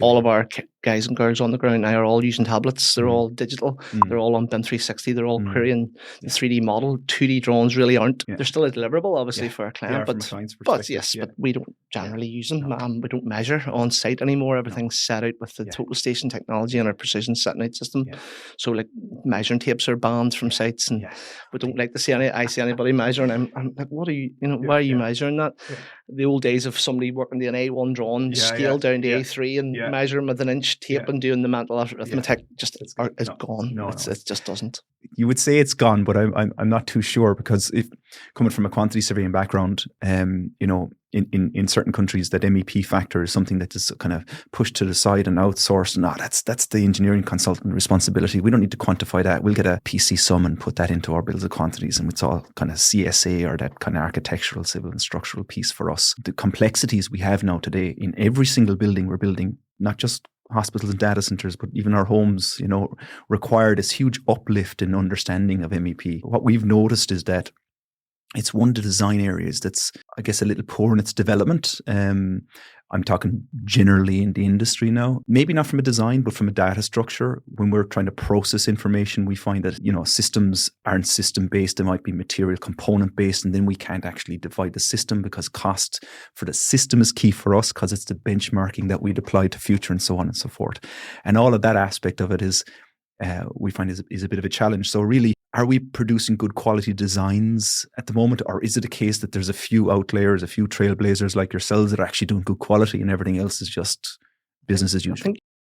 All of our guys and girls on the ground now are all using tablets. They're all digital. They're all on BIM 360. They're all querying the 3D model. 2D drawings really aren't. They're still a deliverable, obviously, for our client. But we don't generally use them. We don't measure on site anymore. Everything's set out with the Total Station technology and our precision setting out system. So like measuring tapes are banned from sites, and we don't like to see anybody measuring. I'm like, what are you? Why are you measuring that? The old days of somebody working the A1 drawing, scale down to A3 and measuring with an inch tape and doing the mental arithmetic is gone. It just doesn't. You would say it's gone, but I'm not too sure, because if coming from a quantity surveying background, in certain countries that MEP factor is something that is kind of pushed to the side and outsourced. No, that's the engineering consultant responsibility. We don't need to quantify that. We'll get a PC sum and put that into our bills of quantities, and it's all kind of CSA or that kind of architectural, civil and structural piece for us. The complexities we have now today in every single building we're building, not just hospitals and data centers, but even our homes, require this huge uplift in understanding of MEP. What we've noticed is that it's one of the design areas that's, I guess, a little poor in its development. I'm talking generally in the industry now, maybe not from a design, but from a data structure. When we're trying to process information, we find that, systems aren't system-based. They might be material component-based, and then we can't actually divide the system because cost for the system is key for us, because it's the benchmarking that we'd apply to future and so on and so forth. And all of that aspect of it is, we find is a bit of a challenge. So really, are we producing good quality designs at the moment? Or is it a case that there's a few outliers, a few trailblazers like yourselves that are actually doing good quality and everything else is just business as usual?